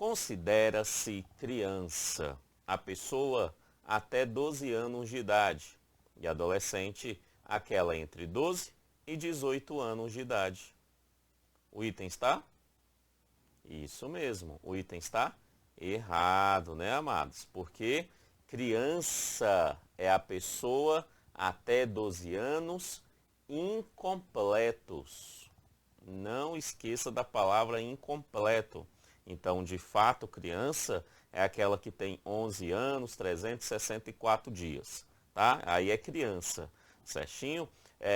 Considera-se criança a pessoa até 12 anos de idade e adolescente aquela entre 12 e 18 anos de idade. O item está? Isso mesmo, o item está errado, né, amados? Porque criança é a pessoa até 12 anos incompletos. Não esqueça da palavra incompleto. Então, de fato, criança é aquela que tem 11 anos, 364 dias, tá? Aí é criança, certinho?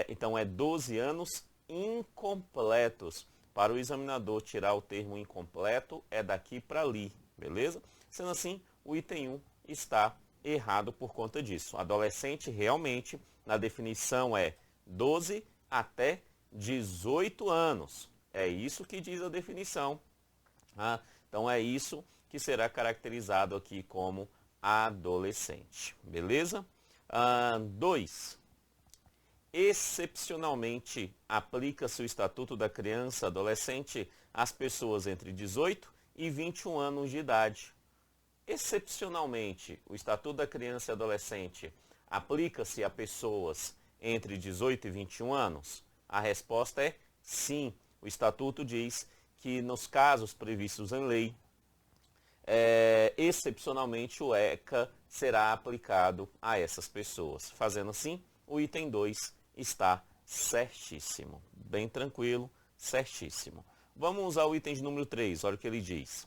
Então, é 12 anos incompletos. Para o examinador tirar o termo incompleto, é daqui para ali, beleza? Sendo assim, o item 1 está errado por conta disso. Adolescente, realmente, na definição é 12 até 18 anos. É isso que diz a definição. Então é isso que será caracterizado aqui como adolescente. Beleza? 2. Excepcionalmente, aplica-se o Estatuto da Criança e Adolescente às pessoas entre 18 e 21 anos de idade. Excepcionalmente, o Estatuto da Criança e Adolescente aplica-se a pessoas entre 18 e 21 anos? A resposta é sim. O Estatuto diz que nos casos previstos em lei, excepcionalmente o ECA será aplicado a essas pessoas. Fazendo assim, o item 2 está certíssimo. Bem tranquilo, certíssimo. Vamos ao item de número 3, olha o que ele diz.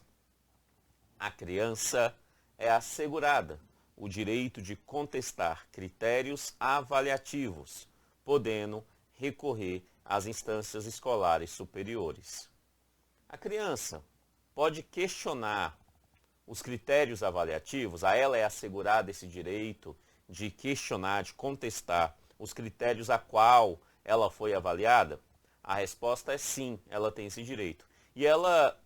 A criança é assegurada o direito de contestar critérios avaliativos, podendo recorrer às instâncias escolares superiores. A criança pode questionar os critérios avaliativos, a ela é assegurado esse direito de questionar, de contestar os critérios a qual ela foi avaliada? A resposta é sim, ela tem esse direito. E ela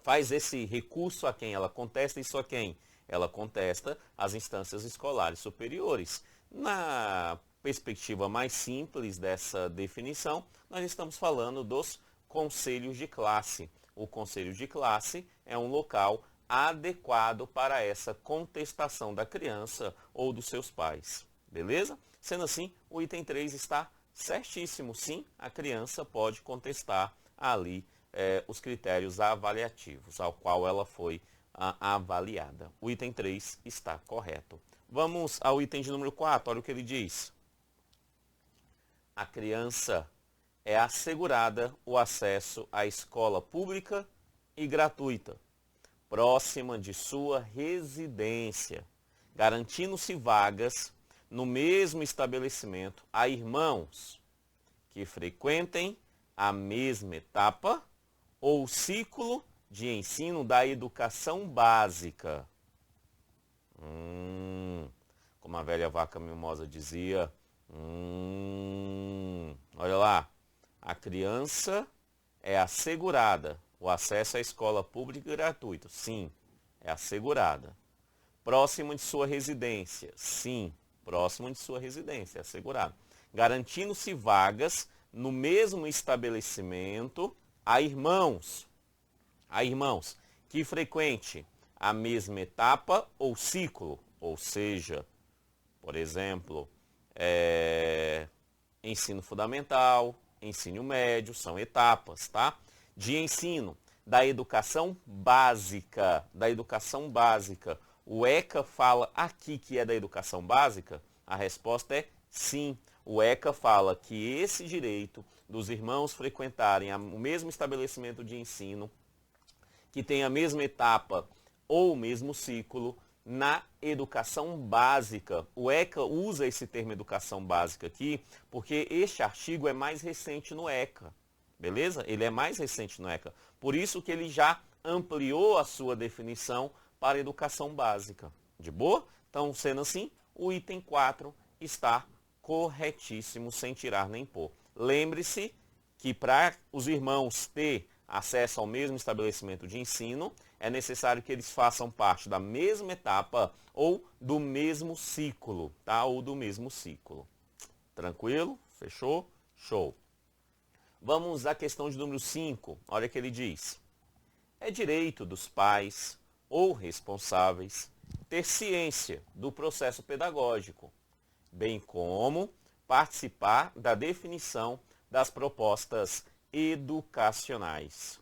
faz esse recurso a quem? Ela contesta isso a quem? Ela contesta às instâncias escolares superiores. Na perspectiva mais simples dessa definição, nós estamos falando dos conselhos de classe. O conselho de classe é um local adequado para essa contestação da criança ou dos seus pais. Beleza? Sendo assim, o item 3 está certíssimo. Sim, a criança pode contestar ali os critérios avaliativos ao qual ela foi avaliada. O item 3 está correto. Vamos ao item de número 4, olha o que ele diz. A criança é assegurada o acesso à escola pública e gratuita, próxima de sua residência, garantindo-se vagas no mesmo estabelecimento a irmãos que frequentem a mesma etapa ou ciclo de ensino da educação básica. Como a velha vaca mimosa dizia, olha lá, a criança é assegurada o acesso à escola pública e gratuita. Sim, é assegurada. Próximo de sua residência. Sim, próximo de sua residência, é assegurado. Garantindo-se vagas no mesmo estabelecimento a irmãos que frequente a mesma etapa ou ciclo, ou seja, por exemplo, ensino fundamental, ensino médio, são etapas, tá? De ensino da educação básica, O ECA fala aqui que é da educação básica? A resposta é sim. O ECA fala que esse direito dos irmãos frequentarem o mesmo estabelecimento de ensino, que tem a mesma etapa ou o mesmo ciclo, na educação básica. O ECA usa esse termo educação básica aqui, porque este artigo é mais recente no ECA, beleza? Ele é mais recente no ECA. Por isso que ele já ampliou a sua definição para educação básica. De boa? Então, sendo assim, o item 4 está corretíssimo, sem tirar nem pôr. Lembre-se que para os irmãos ter acesso ao mesmo estabelecimento de ensino, é necessário que eles façam parte da mesma etapa ou do mesmo ciclo, tá? Ou do mesmo ciclo. Tranquilo? Fechou? Show. Vamos à questão de número 5. Olha o que ele diz. É direito dos pais ou responsáveis ter ciência do processo pedagógico, bem como participar da definição das propostas educacionais.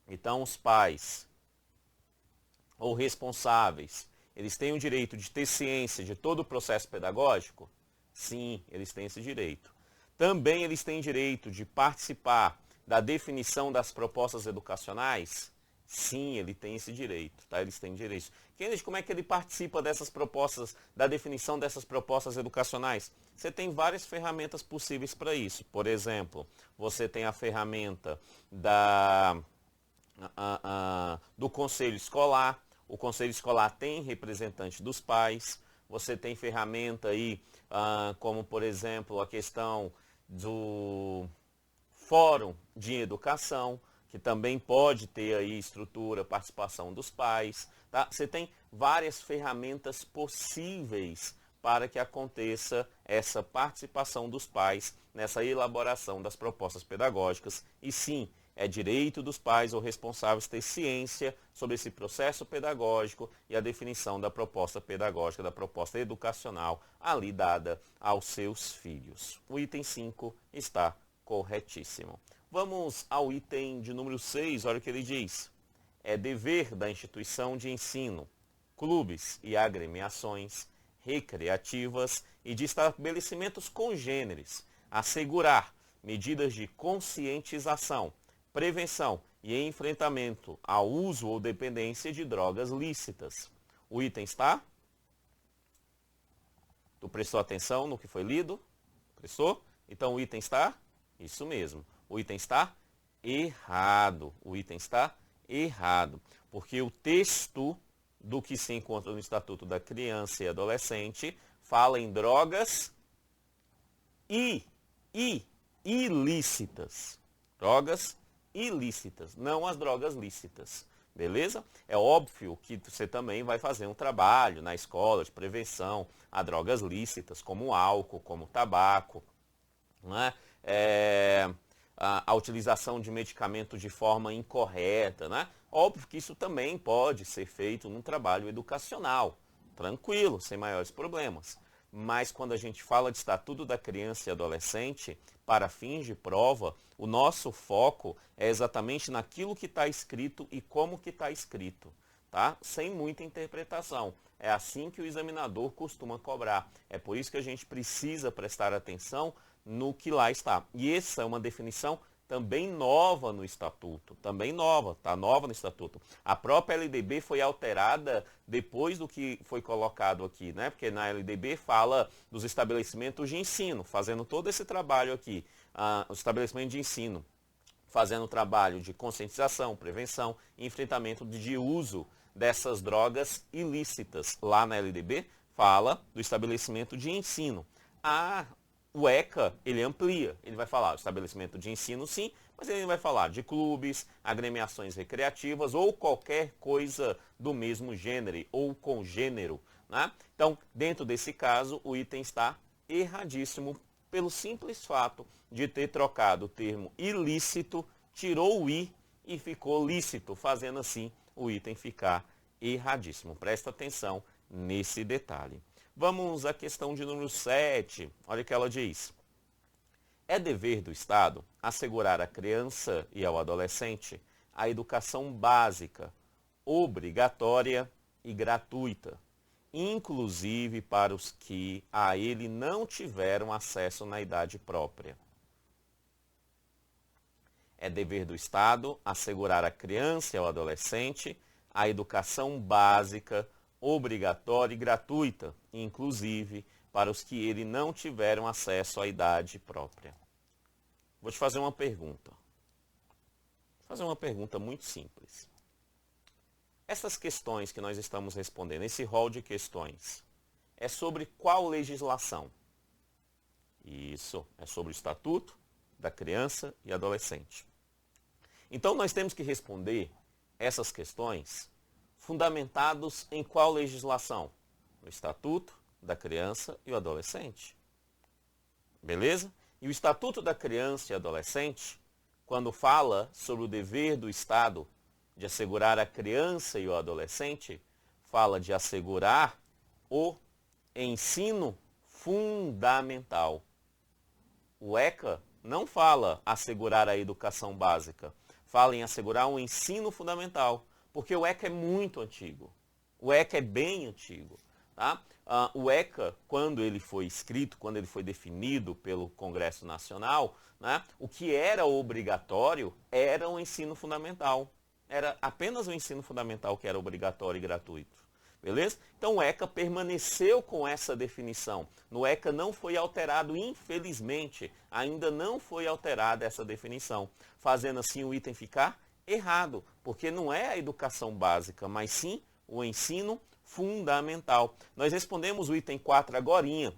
Então, os pais ou responsáveis, eles têm o direito de ter ciência de todo o processo pedagógico? Sim, eles têm esse direito. Também eles têm direito de participar da definição das propostas educacionais? Sim, ele tem esse direito, tá? Eles têm direito. Kennedy, como é que ele participa dessas propostas, da definição dessas propostas educacionais? Você tem várias ferramentas possíveis para isso. Por exemplo, você tem a ferramenta do conselho escolar. O conselho escolar tem representante dos pais. Você tem ferramenta aí, como por exemplo a questão do fórum de educação, que também pode ter aí estrutura, participação dos pais. Tá? Você tem várias ferramentas possíveis para que aconteça essa participação dos pais nessa elaboração das propostas pedagógicas. E sim, é direito dos pais ou responsáveis ter ciência sobre esse processo pedagógico e a definição da proposta pedagógica, da proposta educacional ali dada aos seus filhos. O item 5 está corretíssimo. Vamos ao item de número 6, olha o que ele diz. É dever da instituição de ensino, clubes e agremiações recreativas e de estabelecimentos congêneres assegurar medidas de conscientização, prevenção e enfrentamento ao uso ou dependência de drogas lícitas. O item está? Tu prestou atenção no que foi lido? Prestou? Então o item está? Isso mesmo. O item está errado. O item está errado. Porque o texto do que se encontra no Estatuto da Criança e Adolescente fala em drogas ilícitas. Drogas ilícitas, não as drogas lícitas. Beleza? É óbvio que você também vai fazer um trabalho na escola de prevenção a drogas lícitas, como álcool, como tabaco, né? A utilização de medicamento de forma incorreta, né? Óbvio que isso também pode ser feito num trabalho educacional, tranquilo, sem maiores problemas. Mas quando a gente fala de Estatuto da Criança e Adolescente, para fins de prova, o nosso foco é exatamente naquilo que está escrito e como que está escrito, tá? Sem muita interpretação. É assim que o examinador costuma cobrar. É por isso que a gente precisa prestar atenção no que lá está. E essa é uma definição também nova no Estatuto, também nova, está nova no Estatuto. A própria LDB foi alterada depois do que foi colocado aqui, né? Porque na LDB fala dos estabelecimentos de ensino, fazendo todo esse trabalho aqui, os estabelecimentos de ensino, fazendo o trabalho de conscientização, prevenção e enfrentamento de uso dessas drogas ilícitas. Lá na LDB fala do estabelecimento de ensino. O ECA, ele amplia, ele vai falar do estabelecimento de ensino sim, mas ele vai falar de clubes, agremiações recreativas ou qualquer coisa do mesmo gênero ou congênero, né? Então, dentro desse caso, o item está erradíssimo pelo simples fato de ter trocado o termo ilícito, tirou o i e ficou lícito, fazendo assim o item ficar erradíssimo. Presta atenção nesse detalhe. Vamos à questão de número 7. Olha o que ela diz. É dever do Estado assegurar à criança e ao adolescente a educação básica, obrigatória e gratuita, inclusive para os que a ele não tiveram acesso na idade própria. É dever do Estado assegurar à criança e ao adolescente a educação básica, obrigatória e gratuita, inclusive para os que ele não tiveram acesso à idade própria. Vou te fazer uma pergunta. Vou fazer uma pergunta muito simples. Essas questões que nós estamos respondendo, esse rol de questões, é sobre qual legislação? Isso, é sobre o Estatuto da Criança e Adolescente. Então nós temos que responder essas questões fundamentados em qual legislação? No Estatuto da Criança e o Adolescente. Beleza? E o Estatuto da Criança e Adolescente, quando fala sobre o dever do Estado de assegurar a criança e o adolescente, fala de assegurar o ensino fundamental. O ECA não fala assegurar a educação básica, fala em assegurar um ensino fundamental, porque o ECA é muito antigo. O ECA é bem antigo. Tá? O ECA, quando ele foi escrito, quando ele foi definido pelo Congresso Nacional, né, o que era obrigatório era o ensino fundamental. Era apenas o ensino fundamental que era obrigatório e gratuito. Beleza? Então o ECA permaneceu com essa definição. No ECA não foi alterado, infelizmente, ainda não foi alterada essa definição, fazendo assim o item ficar errado, porque não é a educação básica, mas sim o ensino fundamental. Nós respondemos o item 4 agorinha,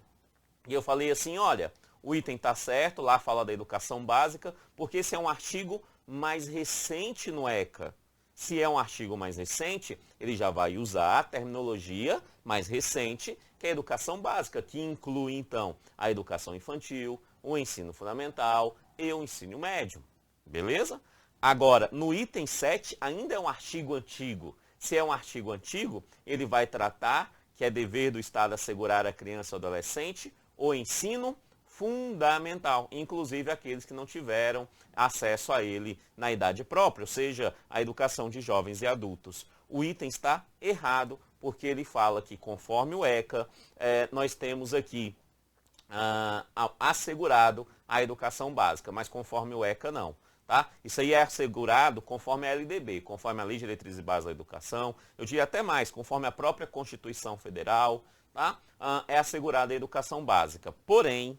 e eu falei assim, olha, o item está certo, lá fala da educação básica, porque esse é um artigo mais recente no ECA. Se é um artigo mais recente, ele já vai usar a terminologia mais recente, que é a educação básica, que inclui, então, a educação infantil, o ensino fundamental e o ensino médio. Beleza? Agora, no item 7, ainda é um artigo antigo. Se é um artigo antigo, ele vai tratar que é dever do Estado assegurar à criança ou adolescente o ensino fundamental, inclusive aqueles que não tiveram acesso a ele na idade própria, ou seja, a educação de jovens e adultos. O item está errado, porque ele fala que, conforme o ECA, nós temos aqui assegurado a educação básica, mas conforme o ECA não. Tá? Isso aí é assegurado conforme a LDB, conforme a Lei de Diretrizes e Bases da Educação, eu diria até mais, conforme a própria Constituição Federal, tá? É assegurada a educação básica. Porém,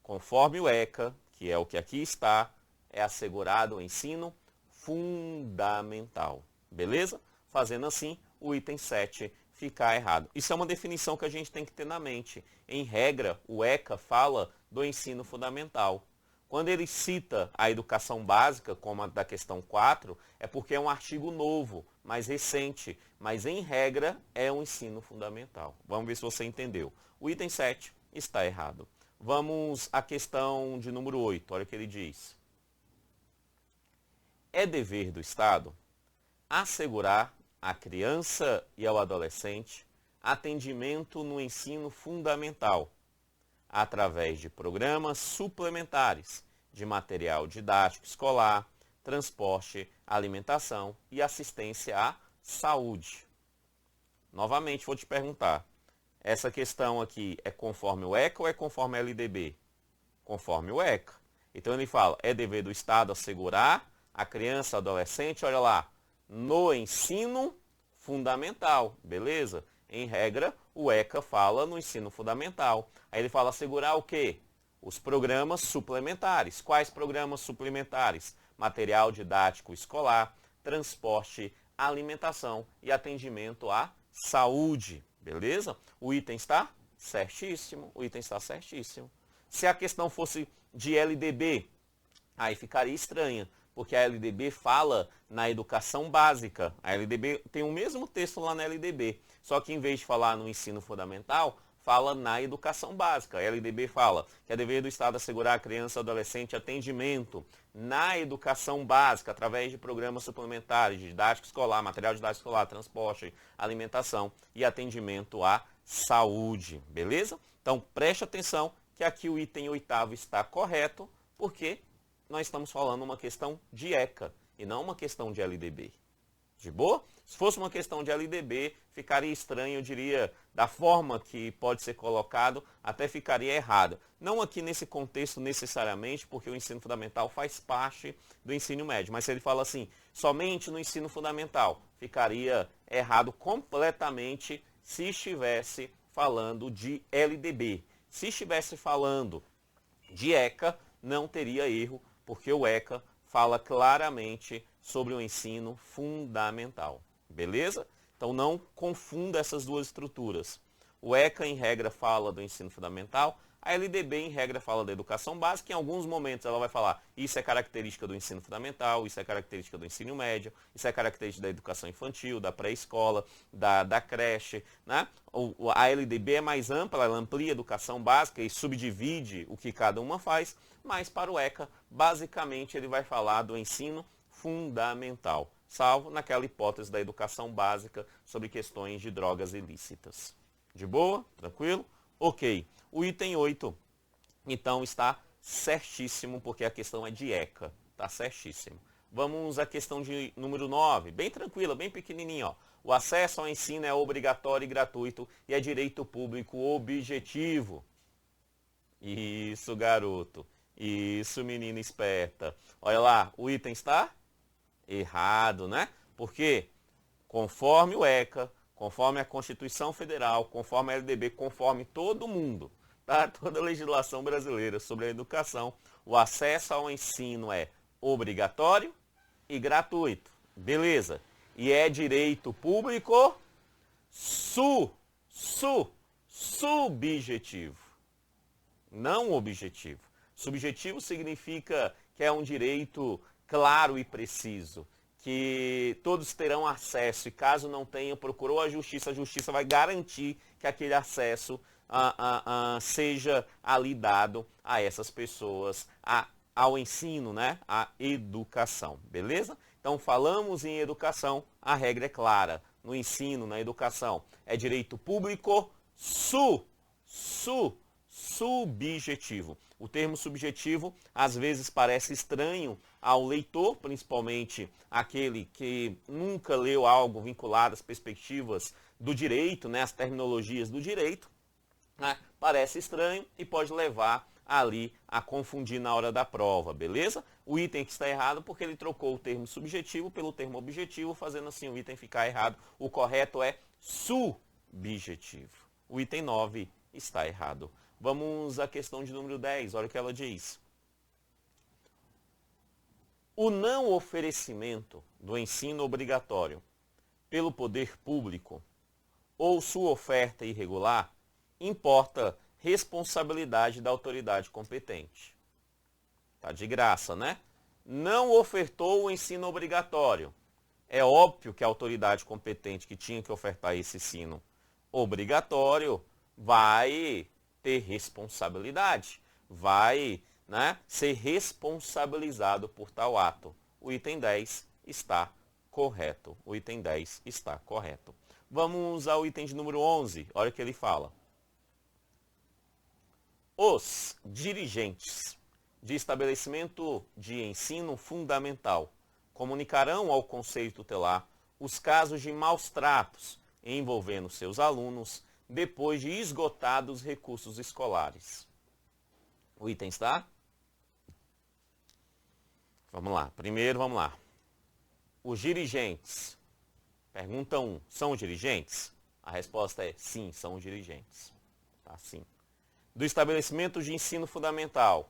conforme o ECA, que é o que aqui está, é assegurado o ensino fundamental. Beleza? Fazendo assim, o item 7 ficar errado. Isso é uma definição que a gente tem que ter na mente. Em regra, o ECA fala do ensino fundamental. Quando ele cita a educação básica, como a da questão 4, é porque é um artigo novo, mais recente, mas em regra é um ensino fundamental. Vamos ver se você entendeu. O item 7 está errado. Vamos à questão de número 8, olha o que ele diz. É dever do Estado assegurar à criança e ao adolescente atendimento no ensino fundamental, através de programas suplementares de material didático escolar, transporte, alimentação e assistência à saúde. Novamente vou te perguntar, essa questão aqui é conforme o ECA ou é conforme a LDB? Conforme o ECA. Então ele fala, é dever do Estado assegurar a criança, adolescente, olha lá, no ensino fundamental, beleza? Em regra, o ECA fala no ensino fundamental. Aí ele fala assegurar o quê? Os programas suplementares. Quais programas suplementares? Material didático escolar, transporte, alimentação e atendimento à saúde. Beleza? O item está certíssimo. O item está certíssimo. Se a questão fosse de LDB, aí ficaria estranha, porque a LDB fala na educação básica. A LDB tem o mesmo texto lá na LDB, só que em vez de falar no ensino fundamental, fala na educação básica. A LDB fala que é dever do Estado assegurar à criança e adolescente atendimento na educação básica, através de programas suplementares, de didático escolar, material didático escolar, transporte, alimentação e atendimento à saúde. Beleza? Então preste atenção que aqui o item 8º está correto, porque nós estamos falando uma questão de ECA e não uma questão de LDB. De boa? Se fosse uma questão de LDB, ficaria estranho, eu diria, da forma que pode ser colocado, até ficaria errado. Não aqui nesse contexto necessariamente, porque o ensino fundamental faz parte do ensino médio. Mas se ele fala assim, somente no ensino fundamental, ficaria errado completamente se estivesse falando de LDB. Se estivesse falando de ECA, não teria erro, porque o ECA fala claramente sobre o ensino fundamental. Beleza? Então não confunda essas duas estruturas. O ECA, em regra, fala do ensino fundamental, a LDB, em regra, fala da educação básica. Em alguns momentos ela vai falar, isso é característica do ensino fundamental, isso é característica do ensino médio, isso é característica da educação infantil, da pré-escola, da creche. Né? A LDB é mais ampla, ela amplia a educação básica e subdivide o que cada uma faz, mas para o ECA, basicamente, ele vai falar do ensino fundamental. salvo naquela hipótese da educação básica sobre questões de drogas ilícitas. De boa? Tranquilo? Ok. O item 8, então, está certíssimo, porque a questão é de ECA. Está certíssimo. Vamos à questão de número 9, bem tranquila, bem pequenininha, ó. O acesso ao ensino é obrigatório e gratuito e é direito público objetivo. Isso, garoto. Isso, menina esperta. Olha lá, o item está errado, né? Porque conforme o ECA, conforme a Constituição Federal, conforme a LDB, conforme todo mundo, tá? Toda a legislação brasileira sobre a educação, o acesso ao ensino é obrigatório e gratuito. Beleza. E é direito público subjetivo. Não objetivo. Subjetivo significa que é um direito claro e preciso, que todos terão acesso e caso não tenham, procurou a justiça vai garantir que aquele acesso seja ali dado a essas pessoas, ao ensino, né? À educação, beleza? Então falamos em educação, a regra é clara. No ensino, na educação, é direito público subjetivo. O termo subjetivo às vezes parece estranho ao leitor, principalmente aquele que nunca leu algo vinculado às perspectivas do direito, né, às terminologias do direito, né? Parece estranho e pode levar ali a confundir na hora da prova, beleza? O item que está errado porque ele trocou o termo subjetivo pelo termo objetivo, fazendo assim o item ficar errado. O correto é subjetivo. O item 9 está errado. Vamos à questão de número 10, olha o que ela diz. O não oferecimento do ensino obrigatório pelo poder público ou sua oferta irregular importa responsabilidade da autoridade competente. Tá de graça, né? Não ofertou o ensino obrigatório. É óbvio que a autoridade competente que tinha que ofertar esse ensino obrigatório vai ter responsabilidade, vai, né, ser responsabilizado por tal ato. O item 10 está correto. O item 10 está correto. Vamos ao item de número 11. Olha o que ele fala. Os dirigentes de estabelecimento de ensino fundamental comunicarão ao Conselho Tutelar os casos de maus tratos envolvendo seus alunos depois de esgotados recursos escolares. O item está? Vamos lá. Primeiro, vamos lá. Os dirigentes. Pergunta 1. São os dirigentes? A resposta é sim, são os dirigentes. Tá, sim. Do estabelecimento de ensino fundamental.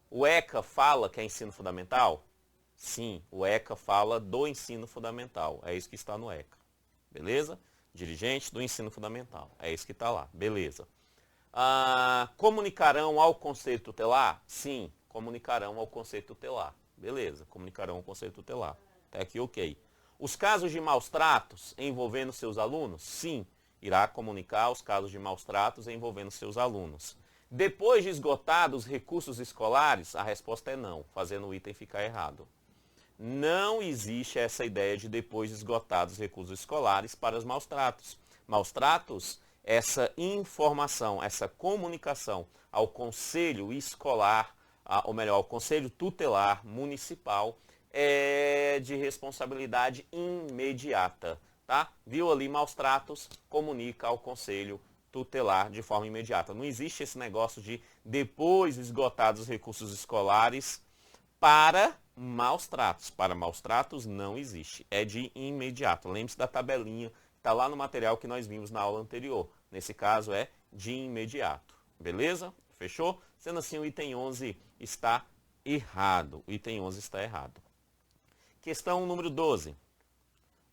O ECA fala que é ensino fundamental? Sim, o ECA fala do ensino fundamental. É isso que está no ECA. Beleza? Dirigente do ensino fundamental. É isso que está lá. Beleza. Comunicarão ao Conselho Tutelar? Sim, comunicarão ao Conselho Tutelar. Beleza, comunicarão ao Conselho Tutelar. Até aqui ok. Os casos de maus tratos envolvendo seus alunos? Sim, irá comunicar os casos de maus tratos envolvendo seus alunos. Depois de esgotados os recursos escolares, a resposta é não, fazendo o item ficar errado. Não existe essa ideia de depois de esgotados os recursos escolares para os maus tratos. Maus tratos, essa informação, essa comunicação ao conselho escolar, ou melhor, ao conselho tutelar municipal, é de responsabilidade imediata. Tá? Viu ali maus tratos, comunica ao conselho tutelar de forma imediata. Não existe esse negócio de depois esgotados os recursos escolares para maus tratos. Para maus tratos não existe. É de imediato. Lembre-se da tabelinha, está lá no material que nós vimos na aula anterior. Nesse caso é de imediato. Beleza? Fechou? Sendo assim, o item 11 está errado. O item 11 está errado. Questão número 12.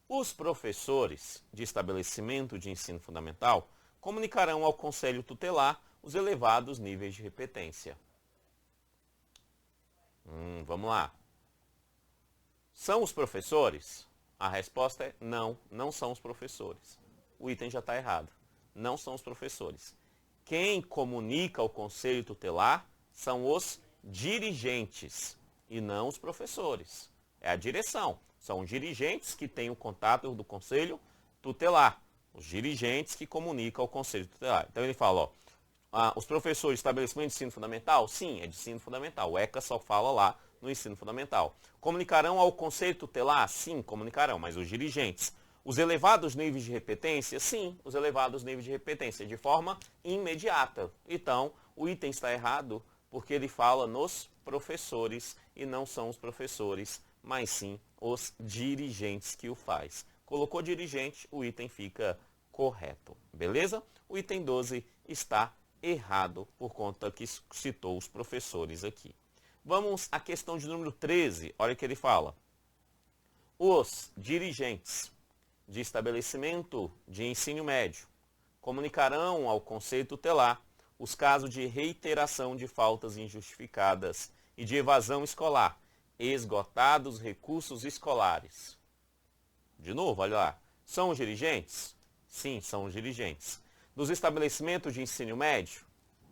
Os professores de estabelecimento de ensino fundamental comunicarão ao Conselho Tutelar os elevados níveis de repetência. Vamos lá. São os professores? A resposta é não, não são os professores. O item já está errado. Não são os professores. Quem comunica ao Conselho Tutelar são os dirigentes e não os professores. É a direção. São os dirigentes que têm o contato do conselho tutelar. Os dirigentes que comunicam ao conselho tutelar. Então ele fala, os professores de estabelecimento de ensino fundamental? Sim, é de ensino fundamental. O ECA só fala lá no ensino fundamental. Comunicarão ao conselho tutelar? Sim, comunicarão, mas os dirigentes. Os elevados níveis de repetência? Sim, os elevados níveis de repetência, de forma imediata. Então, o item está errado porque ele fala nos professores e não são os professores, mas sim os dirigentes que o faz. Colocou dirigente, o item fica correto, beleza? O item 12 está errado por conta que citou os professores aqui. Vamos à questão de número 13, olha o que ele fala. Os dirigentes de estabelecimento de ensino médio comunicarão ao conselho tutelar os casos de reiteração de faltas injustificadas e de evasão escolar, esgotados recursos escolares. De novo, olha lá. São os dirigentes? Sim, são os dirigentes. Dos estabelecimentos de ensino médio?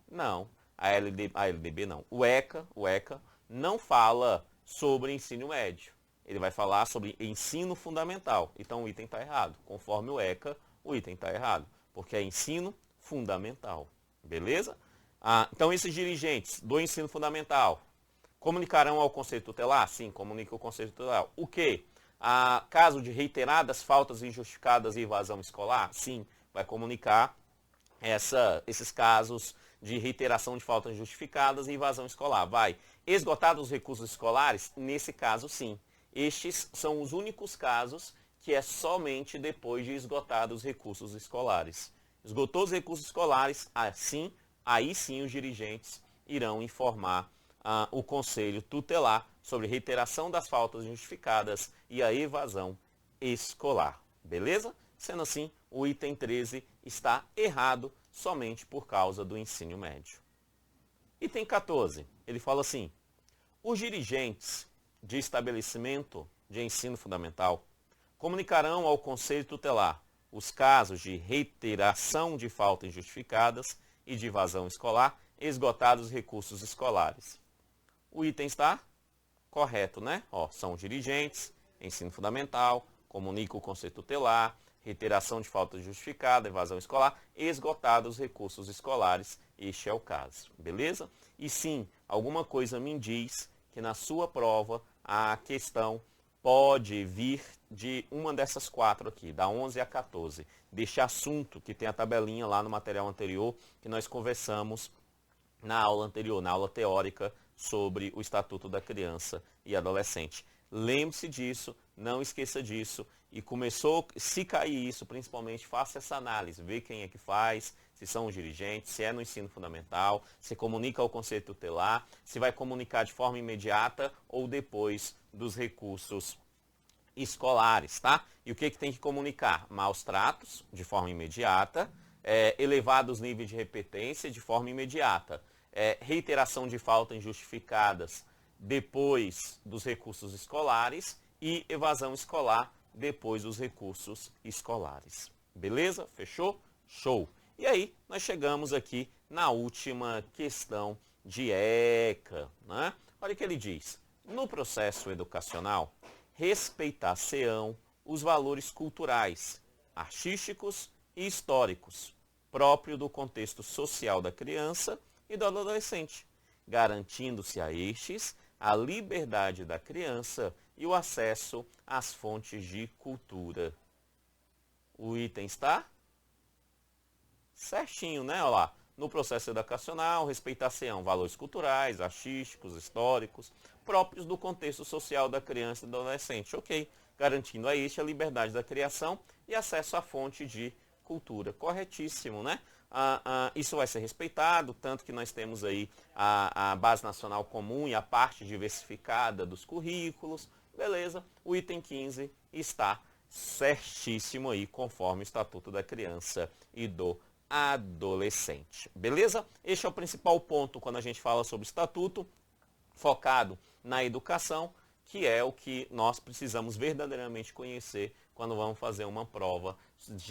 Não. A LDB não. O ECA não fala sobre ensino médio. Ele vai falar sobre ensino fundamental. Então o item está errado. Conforme o ECA, o item está errado. Porque é ensino fundamental. Beleza? Então esses dirigentes do ensino fundamental comunicarão ao conselho tutelar? Sim, comunica ao conselho tutelar. O quê? Caso de reiteradas faltas injustificadas e evasão escolar? Sim, vai comunicar esses casos de reiteração de faltas injustificadas e evasão escolar. Vai esgotar os recursos escolares? Nesse caso, sim. Estes são os únicos casos que é somente depois de esgotados os recursos escolares. Esgotou os recursos escolares, aí sim os dirigentes irão informar o conselho tutelar sobre reiteração das faltas injustificadas e a evasão escolar. Beleza? Sendo assim, o item 13 está errado somente por causa do ensino médio. Item 14, ele fala assim, os dirigentes de estabelecimento de ensino fundamental comunicarão ao conselho tutelar os casos de reiteração de faltas injustificadas e de evasão escolar, esgotados os recursos escolares. O item está correto, né? São dirigentes, ensino fundamental, comunica o conselho tutelar, reiteração de falta justificada, evasão escolar, esgotados os recursos escolares. Este é o caso, beleza? E sim, alguma coisa me diz que na sua prova a questão pode vir de uma dessas quatro aqui, da 11 a 14, deste assunto que tem a tabelinha lá no material anterior que nós conversamos na aula anterior, na aula teórica sobre o Estatuto da Criança e Adolescente. Lembre-se disso, não esqueça disso e se cair isso, principalmente faça essa análise, vê quem é que faz, se são os dirigentes, se é no ensino fundamental, se comunica ao conselho tutelar, se vai comunicar de forma imediata ou depois dos recursos escolares, tá? E o que tem que comunicar? Maus tratos, de forma imediata, elevados níveis de repetência, de forma imediata, reiteração de faltas injustificadas depois dos recursos escolares e evasão escolar depois dos recursos escolares. Beleza? Fechou? Show! E aí, nós chegamos aqui na última questão de ECA, né? Olha o que ele diz. No processo educacional, respeitar-se-ão os valores culturais, artísticos e históricos, próprio do contexto social da criança e do adolescente, garantindo-se a estes a liberdade da criança e o acesso às fontes de cultura. O item está certinho, né? Olha lá. No processo educacional, respeitar-se-ão valores culturais, artísticos, históricos, próprios do contexto social da criança e do adolescente. Ok, garantindo a este a liberdade da criação e acesso à fonte de cultura. Corretíssimo, né? Isso vai ser respeitado, tanto que nós temos aí a Base Nacional Comum e a parte diversificada dos currículos. Beleza? O item 15 está certíssimo aí, conforme o Estatuto da Criança e do Adolescente. Beleza? Este é o principal ponto quando a gente fala sobre estatuto, focado na educação, que é o que nós precisamos verdadeiramente conhecer quando vamos fazer uma prova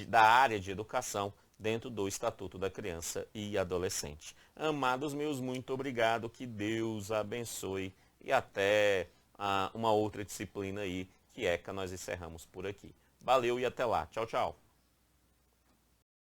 da área de educação dentro do Estatuto da Criança e Adolescente. Amados meus, muito obrigado, que Deus abençoe e até uma outra disciplina aí, que ECA nós encerramos por aqui. Valeu e até lá. Tchau, tchau.